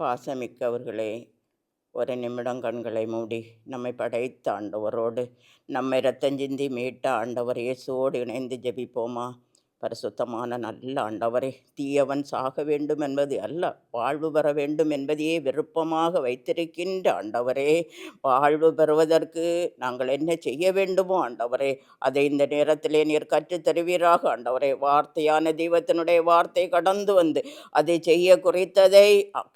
பாசமிக்கவர்களே, ஒரு நிமிடம் கண்களை மூடி நம்மை படைத்த ஆண்டவரோடு நம்மை இரத்தஞ்சிந்தி மீட்ட ஆண்டவர் இயேசுவோடு இணைந்து ஜெபிப்போமா? பரிசுத்தமான நல்ல ஆண்டவரே, தீயவன் சாக வேண்டும் என்பது அல்ல, வாழ்வு பெற வேண்டும் என்பதையே விருப்பமாக வைத்திருக்கின்ற ஆண்டவரே, வாழ்வு பெறுவதற்கு நாங்கள் என்ன செய்ய வேண்டுமோ ஆண்டவரே, அதை இந்த நேரத்திலே நீர் கற்றுத் தருவீராக ஆண்டவரே. வார்த்தையான தெய்வத்தினுடைய வார்த்தை கடந்து வந்து அதை செய்ய குறித்ததை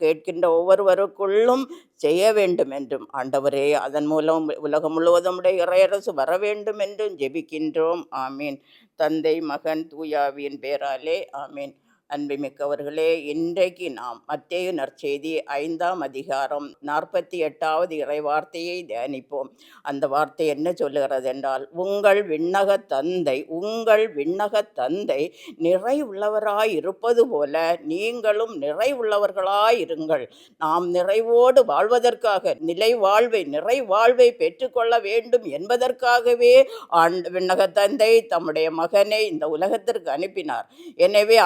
கேட்கின்ற ஒவ்வொருவருக்குள்ளும் செய்ய வேண்டும் என்றும் ஆண்டவரே, அதன் மூலம் உலகம் முழுவதும் இறையரசு வர வேண்டும் என்றும் ஜெபிக்கின்றோம். ஆமீன். தந்தை, மகன், தூயாவியின் பேராலே ஆமீன். அன்புமிக்கவர்களே, இன்றைக்கு நாம் மத்தேயு நற்செய்தி 5ஆம் அதிகாரம் 48வது இறைவார்த்தையை தியானிப்போம். அந்த வார்த்தை என்ன சொல்லுகிறது என்றால், உங்கள் விண்ணக தந்தை நிறைவுள்ளவராய் இருப்பது போல நீங்களும் நிறைவுள்ளவர்களாயிருங்கள். நாம் நிறைவோடு வாழ்வதற்காக நிறைவாழ்வை பெற்றுக்கொள்ள வேண்டும் என்பதற்காகவே விண்ணக தந்தை தம்முடைய மகனை இந்த உலகத்திற்கு அனுப்பினார். எனவே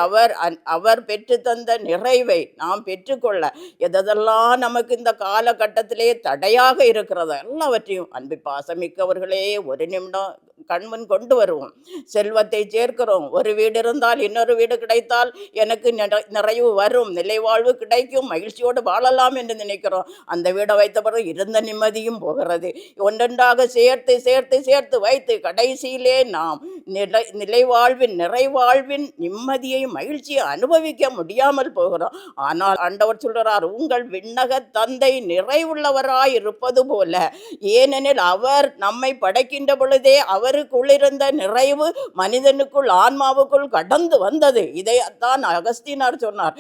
அவர் பெற்று தந்த நிறைவை நாம் பெற்றுக்கொள்ள எதெல்லாம் நமக்கு இந்த காலகட்டத்திலே தடையாக இருக்கிறது எல்லாவற்றையும் அன்பு பாசமிக்கவர்களே ஒரு நிமிடம் கண்முன் கொண்டு வருவோம். செல்வத்தை சேர்க்கிறோம். ஒரு வீடு இருந்தால் இன்னொரு வீடு கிடைத்தால் எனக்கு நிறைவு வரும், நிலைவாழ்வு கிடைக்கும், மகிழ்ச்சியோடு வாழலாம் என்று நினைக்கிறோம். அந்த வீடை வைத்த பிறகு இருந்த நிம்மதியும் போகிறது. ஒன்றொன்றாக சேர்த்து வைத்து கடைசியிலே நாம் நிறைவாழ்வின் நிம்மதியை மகிழ்ச்சியை அனுபவிக்க முடியாமல் போகிறோம். ஆனால் ஆண்டவர் சொல்கிறார், உங்கள் விண்ணக தந்தை நிறைவுள்ளவராய் இருப்பது போல. ஏனெனில் அவர் நம்மை படைக்கின்ற பொழுதே அவருக்குள்ளிருந்த நிறைவு மனிதனுக்குள் ஆன்மாவுக்குள் கடந்து வந்தது. இதைத்தான் அகஸ்தீனார் சொன்னார்.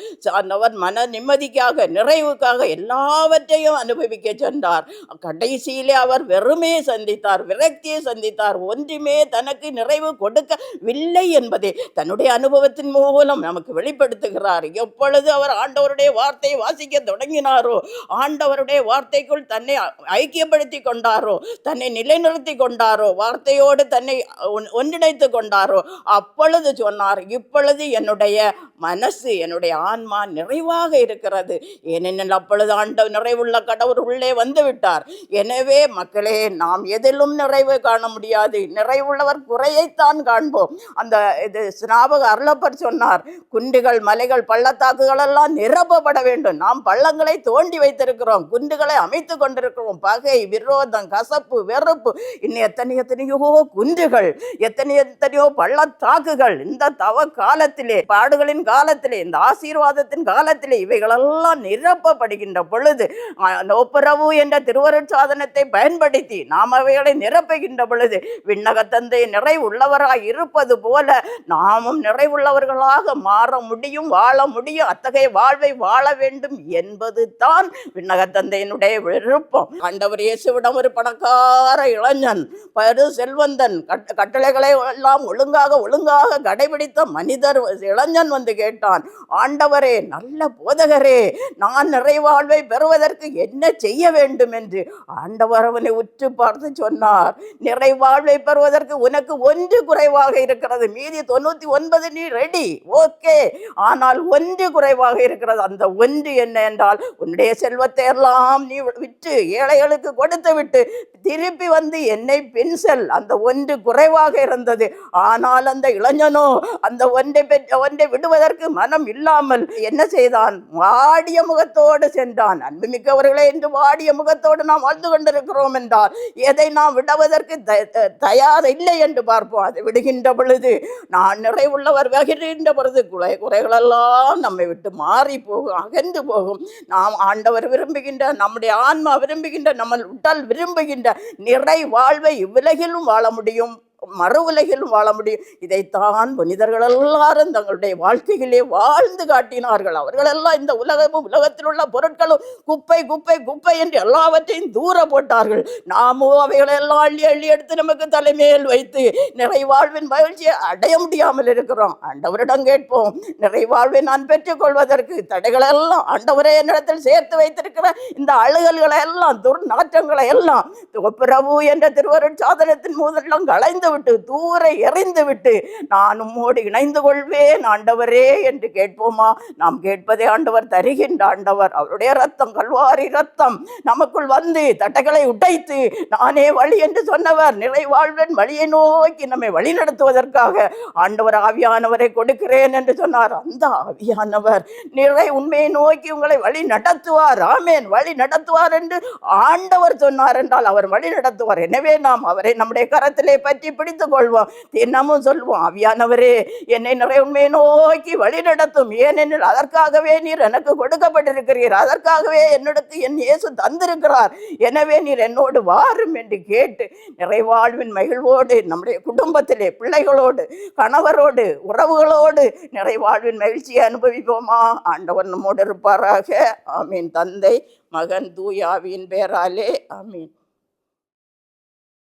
அவர் மன நிம்மதிக்காக நிறைவுக்காக எல்லாவற்றையும் அனுபவிக்க சென்றார். கடைசியிலே அவர் வெறுமையை சந்தித்தார், விரக்தியை சந்தித்தார். ஒன்றுமே தனக்கு நிறைவு கொடுக்கவில்லை என்பதை தன்னுடைய அனுபவத்தின் மூலம் நமக்கு வெளிப்படுத்துகிறார். எப்பொழுது அவர் ஆண்டவருடைய வார்த்தையை வாசிக்க தொடங்கினாரோ, ஆண்டவருடைய வார்த்தைக்குள் தன்னை ஐக்கியப்படுத்தி கொண்டாரோ, தன்னை நிலைநிறுத்தி கொண்டாரோ, வார்த்தையோடு தன்னை ஒன்றிணைத்து கொண்டாரோ, அப்பொழுது சொன்னார், இப்பொழுது என்னுடைய மனசு, என்னுடைய ஆன்மா நிறைவாக இருக்கிறது. ஏனெனில் அப்பொழுது ஆண்டவர் நிறைவுள்ள கடவுள் உள்ளே வந்து விட்டார். எனவே மக்களே, நாம் எதிலும் நிறைவு காண முடியாது. நிறைவுள்ளவர் குறையைத்தான் காண்போம். அந்த ஸ்நாபக அருளப்பர் சொன்னார், குண்டுகள், மலைகள், பள்ளத்தாக்குகள் எல்லாம் நிரப்பப்பட வேண்டும். நாம் பள்ளங்களை தோண்டி வைத்திருக்கிறோம், குண்டுகளை அமைத்து கொண்டிருக்கிறோம். பகை, விரோதம், கசப்பு, வெறுப்பு, இன்னும் எத்தனையோ குண்டுகள், எத்தனையோ பள்ளத்தாக்குகள். இந்த தவ காலத்திலே, பாடுகளின் காலத்திலே, இந்த ஆசீர்வாதத்தின் காலத்திலே இவைகளெல்லாம் நிரப்பப்படுகின்ற பொழுது, ஒப்புரவு என்ற திருவருட்சாதனத்தை பயன்படுத்தி நாம் அவைகளை நிரப்புகின்ற பொழுது விண்ணக தந்தை நிறைவுள்ளவராய் இருப்பது போல நாமும் நிறைவுள்ளவர்களாக மாற முடியும், வாழ முடியும். அத்தகைய வாழ்வை வாழ வேண்டும் என்பது தான் விண்ணக தந்தையினுடைய விருப்பம். ஆண்டவர் இயேசுவிடம் ஒரு பணக்கார இளைஞன், பரு செல்வந்தன், கட்டளைகளை எல்லாம் ஒழுங்காக கடைபிடித்த மனிதர் இளைஞன் வந்து கேட்டான், ஆண்டவரே, நல்ல போதகரே, நான் நிறைவாழ்வை பெறுவதற்கு என்ன செய்ய வேண்டும் என்று. ஆண்டவர் அவனை உற்று பார்த்து சொன்னார், நிறைவாழ்வை பெறுவதற்கு உனக்கு ஒன்று குறைவாக இருக்கிறது, மீதி 99 நீ ரெடி, ஓகே. ஆனால் ஒன்று குறைவாக இருக்கிறது. அந்த ஒன்று என்ன என்றால், உன்னுடைய செல்வத்தை எல்லாம் நீ விட்டு ஏழைகளுக்கு கொடுத்து விட்டு திருப்பி வந்து என்னை பின்செல். அந்த ஒன்று குறைவாக இருந்தது. ஆனால் அந்த இளைஞனோ அந்த ஒன்றை விடுவதற்கு மனம் இல்லாமல் என்ன செய்தான்? வாடிய முகத்தோடு சென்றான். அன்புமிக்கவர்களே, என்று வாடிய முகத்தோடு நாம் வாழ்ந்து கொண்டிருக்கிறோம் என்றால் எதை நாம் விடுவதற்கு தயார் இல்லை என்று பார்ப்போம். அதை விடுகின்ற பொழுது, நான் நிறைவுள்ளவர் வகிர்கின்ற பொழுது குறைகளெல்லாம் நம்மை விட்டு மாறி போகும், அகன்று போகும். நாம் ஆண்டவர் விரும்புகின்ற, நம்முடைய ஆன்மா விரும்புகின்ற, நம்ம உடல் விரும்புகின்ற நிறை வாழ்வை இவ்வுலகிலும் வாழ முடியும், மறு உலகிலும் வாழ முடியும். இதைத்தான் புனிதர்கள் எல்லாரும் தங்களுடைய வாழ்க்கையிலே வாழ்ந்து காட்டினார்கள். அவர்களெல்லாம் இந்த உலகத்தில் உள்ள பொருட்களும் குப்பை என்று எல்லாவற்றையும் தூர போட்டார்கள். நாமோ அவைகளெல்லாம் அள்ளி எடுத்து நமக்கு தலைமையில் வைத்து நிறைவாழ்வின் மகிழ்ச்சியை அடைய முடியாமல் இருக்கிறோம். ஆண்டவரிடம் கேட்போம், நிறைவாழ்வை நான் பெற்றுக்கொள்வதற்கு தடைகளெல்லாம் ஆண்டவரே என்னிடத்தில் சேர்த்து வைத்திருக்கிற இந்த அழுகல்களை எல்லாம், துர்நாற்றங்களை எல்லாம் பிரபு என்ற திருவருட் சாதனத்தின் மூலம் களைந்து விட்டு தூர எறிந்து விட்டு நான் உம்மோடு இணைந்து கொள்வேன் ஆண்டவரே என்று கேட்போமா? நாம் கேட்பதே ஆண்டவர் தருகின்ற ஆண்டவர். அவருடைய ரத்தம், கல்வாரி ரத்தம் நமக்குள் வந்து தட்டைகளை உடைத்து நானே வழி என்று சொன்னவர் நிறைவாழ்வின் வழியை நோக்கி நம்மை வழி நடத்துவதற்காக ஆண்டவர் ஆவியானவரை கொடுக்கிறேன் என்று சொன்னார். அந்த ஆவியானவர் நிறை உண்மையை நோக்கி உங்களை வழி நடத்துவார். ஆமேன். வழி நடத்துவார் என்று ஆண்டவர் சொன்னார் என்றால் அவர் வழி நடத்துவார். எனவே நாம் அவரை நம்முடைய கரத்திலே பற்றி பிடித்துக் கொள்வோம். தினமும் சொல்வோம், ஆவியானவரே என்னை நிறை உண்மையை நோக்கி வழி நடத்தும். ஏனெனில் அதற்காகவே நீர் எனக்கு கொடுக்கப்பட்டிருக்கிறீர், அதற்காகவே என்னிடத்து என் இயேசு தந்திருக்கிறார். எனவே நீர் என்னோடு வாரும் என்று கேட்டு நிறைவாழ்வின் மகிழ்வோடு நம்முடைய குடும்பத்திலே பிள்ளைகளோடு கணவரோடு உறவுகளோடு நிறைவாழ்வின் மகிழ்ச்சியை அனுபவிப்போமா? ஆண்டவர் நம்மோடு இருப்பாராக. ஆமீன். தந்தை மகன் தூய ஆவியின் பெயராலே ஆமீன்.